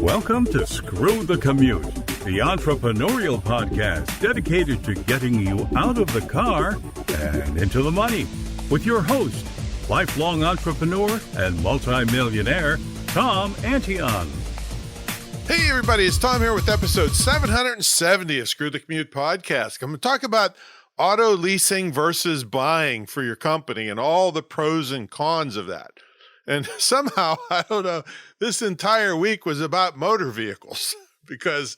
Welcome to Screw the Commute, the entrepreneurial podcast dedicated to getting you out of the car and into the money, with your host, lifelong entrepreneur and multimillionaire, Tom Antion. Hey everybody, it's Tom here with episode 770 of Screw the Commute podcast. I'm going to talk about auto leasing versus buying for your company and all the pros and cons of that. And somehow, I don't know, this entire week was about motor vehicles because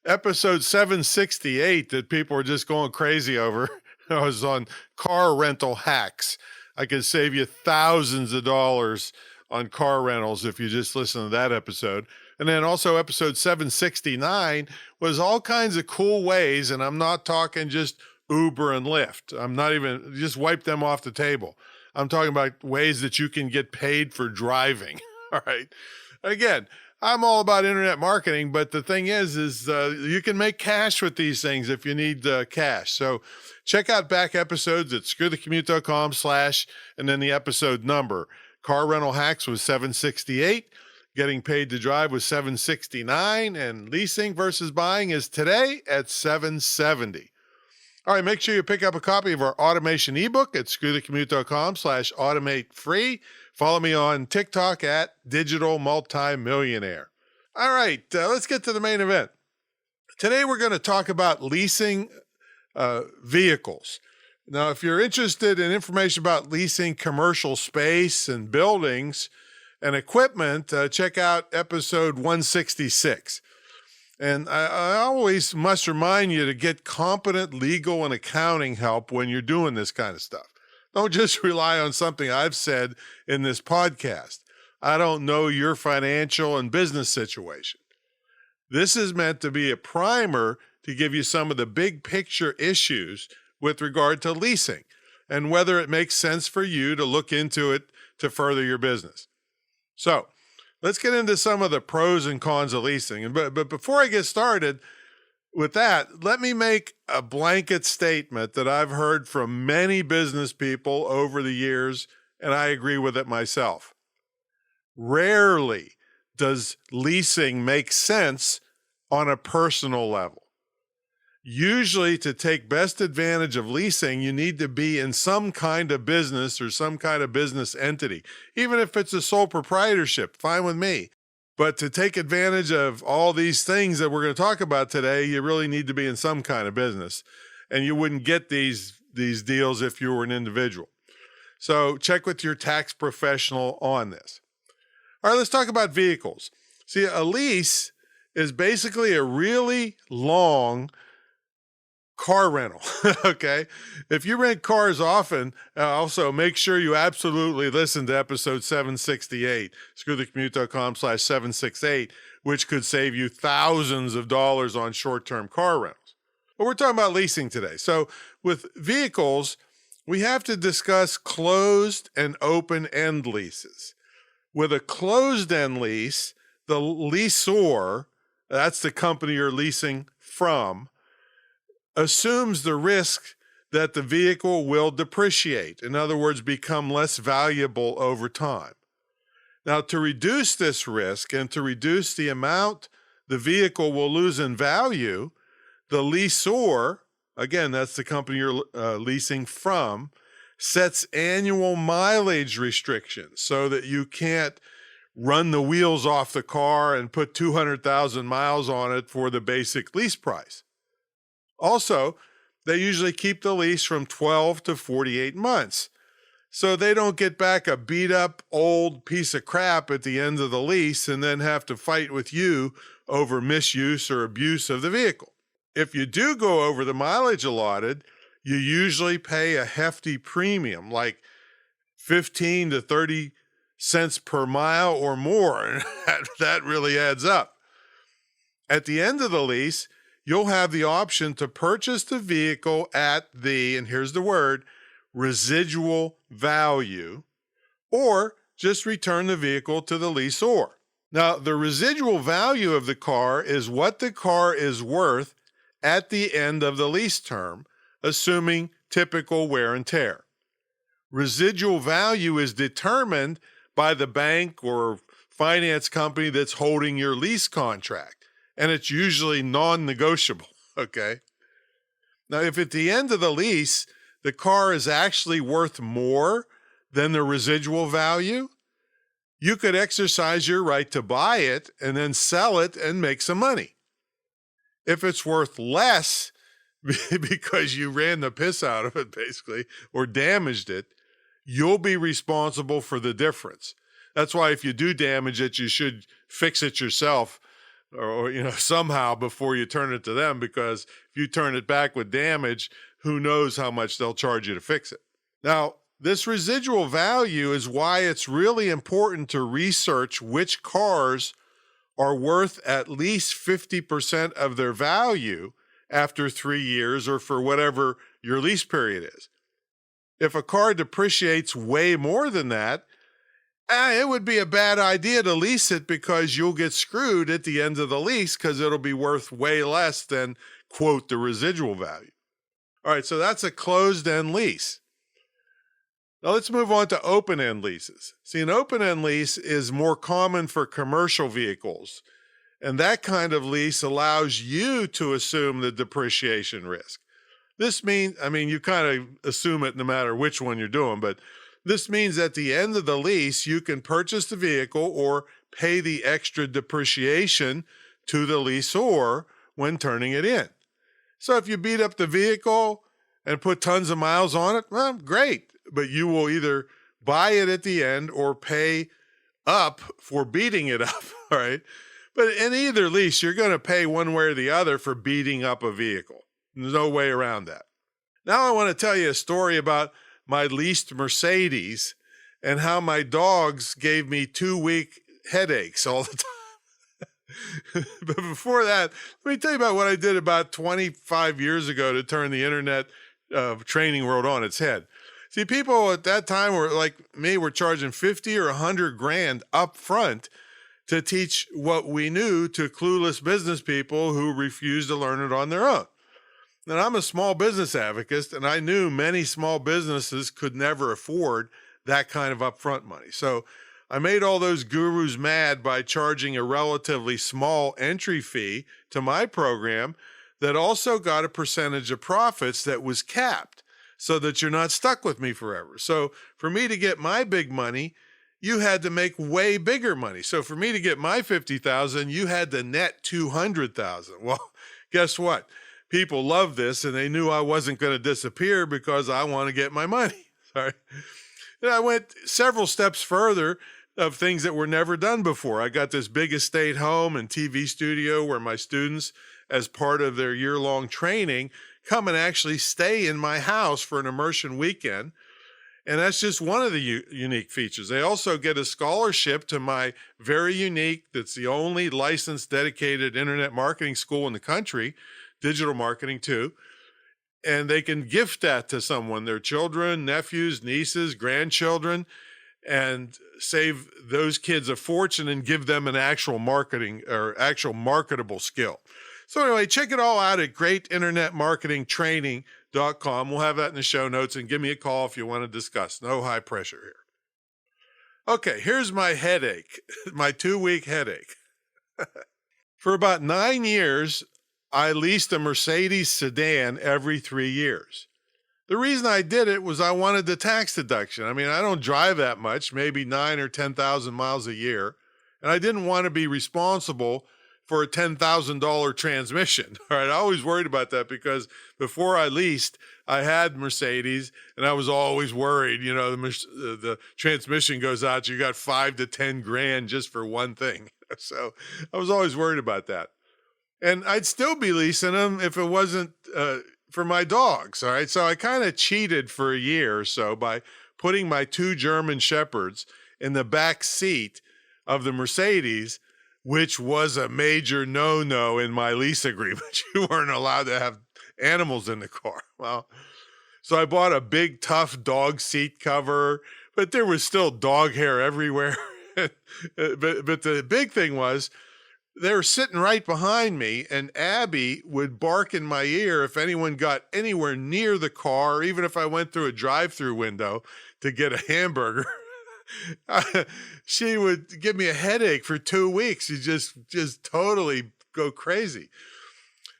episode 768 that people were just going crazy over was on car rental hacks. I could save you thousands of dollars on car rentals if you just listen to that episode. And then also episode 769 was all kinds of cool ways, and I'm not talking just Uber and Lyft. I'm not even, just wipe them off the table. I'm talking about ways that you can get paid for driving. All right. Again, I'm all about internet marketing, but the thing is you can make cash with these things if you need cash. So check out back episodes at screwthecommute.com/ and then the episode number. Car rental hacks was 768. Getting paid to drive was 769. And leasing versus buying is today at 770. All right, make sure you pick up a copy of our automation ebook at screwthecommute.com/automate free. Follow me on TikTok at Digital Multimillionaire. All right, let's get to the main event. Today we're going to talk about leasing vehicles. Now, if you're interested in information about leasing commercial space and buildings and equipment, check out episode 166. And I always must remind you to get competent legal and accounting help when you're doing this kind of stuff. Don't just rely on something I've said in this podcast. I don't know your financial and business situation. This is meant to be a primer to give you some of the big picture issues with regard to leasing and whether it makes sense for you to look into it to further your business. So, let's get into some of the pros and cons of leasing. But before I get started with that, let me make a blanket statement that I've heard from many business people over the years, and I agree with it myself. Rarely does leasing make sense on a personal level. Usually, to take best advantage of leasing, you need to be in some kind of business or some kind of business entity. Even if it's a sole proprietorship, fine with me. But to take advantage of all these things that we're going to talk about today, you really need to be in some kind of business. And you wouldn't get these deals if you were an individual. So check with your tax professional on this. All right, let's talk about vehicles. See, a lease is basically a really long car rental. Okay. If you rent cars often, also make sure you absolutely listen to episode 768, screwthecommute.com/768, which could save you thousands of dollars on short-term car rentals. But we're talking about leasing today. So with vehicles, we have to discuss closed and open-end leases. With a closed-end lease, the lessor, that's the company you're leasing from, assumes the risk that the vehicle will depreciate, in other words, become less valuable over time. Now, to reduce this risk and to reduce the amount the vehicle will lose in value, the lessor, again, that's the company you're leasing from, sets annual mileage restrictions so that you can't run the wheels off the car and put 200,000 miles on it for the basic lease price. Also, they usually keep the lease from 12 to 48 months, so they don't get back a beat-up old piece of crap at the end of the lease and then have to fight with you over misuse or abuse of the vehicle. If you do go over the mileage allotted, you usually pay a hefty premium, like 15 to 30 cents per mile or more, and that really adds up. At the end of the lease, you'll have the option to purchase the vehicle at the, and here's the word, residual value, or just return the vehicle to the lessor. Now, the residual value of the car is what the car is worth at the end of the lease term, assuming typical wear and tear. Residual value is determined by the bank or finance company that's holding your lease contract. And it's usually non-negotiable, okay? Now, if at the end of the lease, the car is actually worth more than the residual value, you could exercise your right to buy it and then sell it and make some money. If it's worth less because you ran the piss out of it, basically, or damaged it, you'll be responsible for the difference. That's why if you do damage it, you should fix it yourself or somehow before you turn it to them, because if you turn it back with damage, who knows how much they'll charge you to fix it. Now, this residual value is why it's really important to research which cars are worth at least 50% of their value after 3 years or for whatever your lease period is. If a car depreciates way more than that, it would be a bad idea to lease it, because you'll get screwed at the end of the lease because it'll be worth way less than, quote, the residual value. All right, so that's a closed-end lease. Now let's move on to open-end leases. See, an open-end lease is more common for commercial vehicles, and that kind of lease allows you to assume the depreciation risk. This means, you kind of assume it no matter which one you're doing, but this means at the end of the lease, you can purchase the vehicle or pay the extra depreciation to the lessor when turning it in. So if you beat up the vehicle and put tons of miles on it, well, great. But you will either buy it at the end or pay up for beating it up, all right? But in either lease, you're going to pay one way or the other for beating up a vehicle. There's no way around that. Now I want to tell you a story about my leased Mercedes and how my dogs gave me 2-week headaches all the time. But before that, let me tell you about what I did about 25 years ago to turn the internet training world on its head. See, people at that time were like me, were charging 50 or 100 grand up front to teach what we knew to clueless business people who refused to learn it on their own. And I'm a small business advocate, and I knew many small businesses could never afford that kind of upfront money. So I made all those gurus mad by charging a relatively small entry fee to my program that also got a percentage of profits that was capped, so that you're not stuck with me forever. So for me to get my big money, you had to make way bigger money. So for me to get my 50,000, you had to net 200,000. Well, guess what? People loved this, and they knew I wasn't going to disappear because I want to get my money. Sorry. And I went several steps further of things that were never done before. I got this big estate home and TV studio where my students, as part of their year-long training, come and actually stay in my house for an immersion weekend. And that's just one of the unique features. They also get a scholarship to my very unique, that's the only licensed dedicated internet marketing school in the country, digital marketing too. And they can gift that to someone, their children, nephews, nieces, grandchildren, and save those kids a fortune and give them an actual marketing or actual marketable skill. So anyway, check it all out at greatinternetmarketingtraining.com. We'll have that in the show notes, and give me a call if you want to discuss. No high pressure here. Okay, here's my headache, my 2-week headache. For about 9 years, I leased a Mercedes sedan every 3 years. The reason I did it was I wanted the tax deduction. I don't drive that much, maybe 9,000 or 10,000 miles a year, and I didn't want to be responsible for a $10,000 transmission. All right, I always worried about that because before I leased, I had Mercedes, and I was always worried. The transmission goes out, you got 5 to 10 grand just for one thing. So I was always worried about that. And I'd still be leasing them if it wasn't for my dogs. All right, so I kind of cheated for a year or so by putting my 2 German Shepherds in the back seat of the Mercedes, which was a major no-no in my lease agreement. You weren't allowed to have animals in the car. Well, so I bought a big, tough dog seat cover, but there was still dog hair everywhere. but the big thing was they were sitting right behind me, and Abby would bark in my ear if anyone got anywhere near the car, even if I went through a drive-through window to get a hamburger. she would give me a headache for 2 weeks. She just totally go crazy.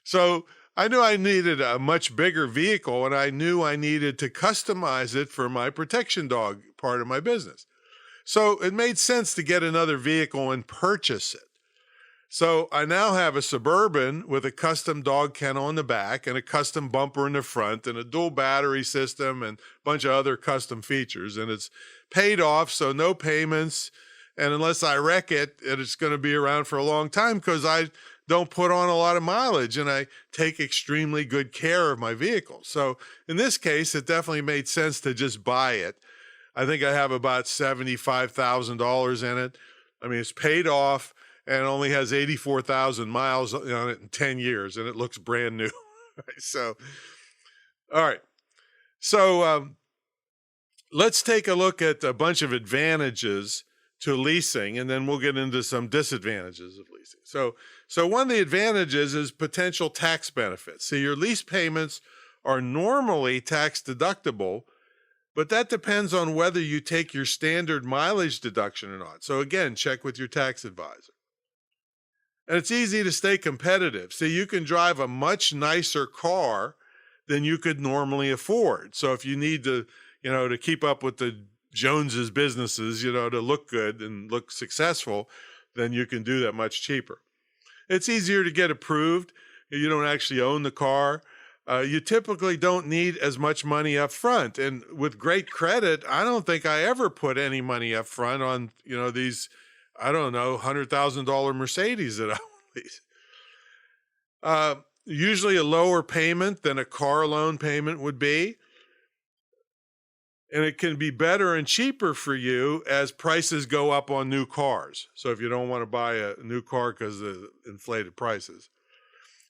So I knew I needed a much bigger vehicle, and I knew I needed to customize it for my protection dog part of my business. So it made sense to get another vehicle and purchase it. So I now have a Suburban with a custom dog kennel on the back and a custom bumper in the front and a dual battery system and a bunch of other custom features. And it's paid off, so no payments. And unless I wreck it, it's going to be around for a long time because I don't put on a lot of mileage and I take extremely good care of my vehicle. So in this case, it definitely made sense to just buy it. I think I have about $75,000 in it. I mean, it's paid off. And it only has 84,000 miles on it in 10 years, and it looks brand new. So, all right. So let's take a look at a bunch of advantages to leasing, and then we'll get into some disadvantages of leasing. So one of the advantages is potential tax benefits. So your lease payments are normally tax deductible, but that depends on whether you take your standard mileage deduction or not. So again, check with your tax advisor. And it's easy to stay competitive. So you can drive a much nicer car than you could normally afford. So if you need to, to keep up with the Joneses businesses, to look good and look successful, then you can do that much cheaper. It's easier to get approved. You don't actually own the car. You typically don't need as much money up front. And with great credit, I don't think I ever put any money up front on, these $100,000 Mercedes that I lease. Usually a lower payment than a car loan payment would be. And it can be better and cheaper for you as prices go up on new cars. So if you don't want to buy a new car because of the inflated prices.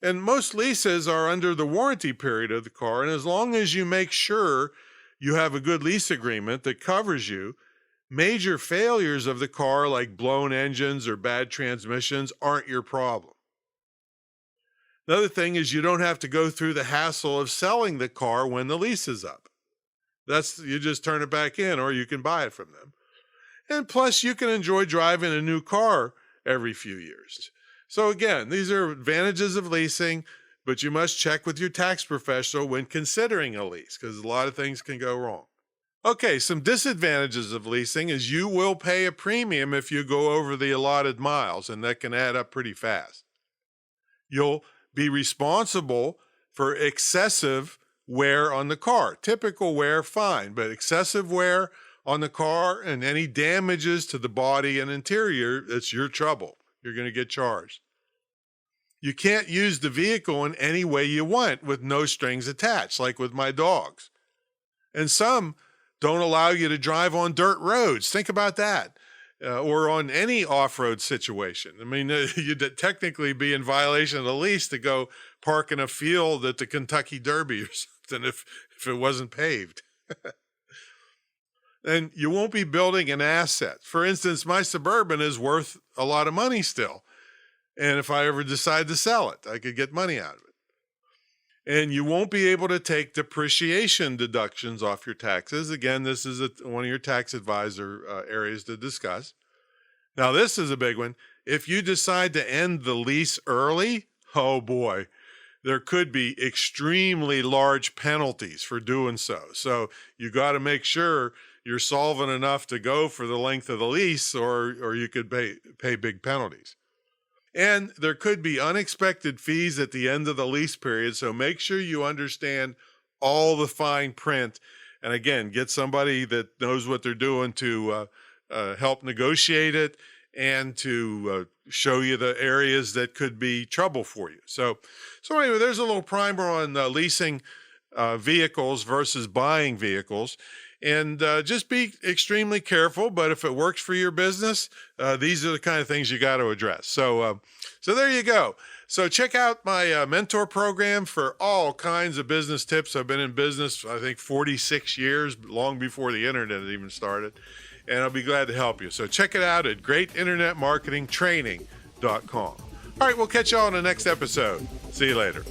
And most leases are under the warranty period of the car. And as long as you make sure you have a good lease agreement that covers you, major failures of the car, like blown engines or bad transmissions, aren't your problem. Another thing is you don't have to go through the hassle of selling the car when the lease is up. You just turn it back in, or you can buy it from them. And plus, you can enjoy driving a new car every few years. So again, these are advantages of leasing, but you must check with your tax professional when considering a lease, because a lot of things can go wrong. Okay, some disadvantages of leasing is you will pay a premium if you go over the allotted miles, and that can add up pretty fast. You'll be responsible for excessive wear on the car. Typical wear, fine, but excessive wear on the car and any damages to the body and interior, it's your trouble. You're going to get charged. You can't use the vehicle in any way you want with no strings attached, like with my dogs. And some don't allow you to drive on dirt roads. Think about that. Or on any off-road situation. I mean, you'd technically be in violation of the lease to go park in a field at the Kentucky Derby or something if it wasn't paved. And you won't be building an asset. For instance, my Suburban is worth a lot of money still. And if I ever decide to sell it, I could get money out of it. And you won't be able to take depreciation deductions off your taxes. Again, this is one of your tax advisor areas to discuss. Now, this is a big one. If you decide to end the lease early, oh boy, there could be extremely large penalties for doing so. So you got to make sure you're solvent enough to go for the length of the lease, or you could pay big penalties. And there could be unexpected fees at the end of the lease period, so make sure you understand all the fine print. And again, get somebody that knows what they're doing to help negotiate it and to show you the areas that could be trouble for you. So anyway, there's a little primer on leasing vehicles versus buying vehicles. And just be extremely careful, but if it works for your business, these are the kind of things you got to address. So there you go. So check out my mentor program for all kinds of business tips. I've been in business, I think, 46 years, long before the internet even started, and I'll be glad to help you. So check it out at greatinternetmarketingtraining.com. All right, we'll catch you all in the next episode. See you later.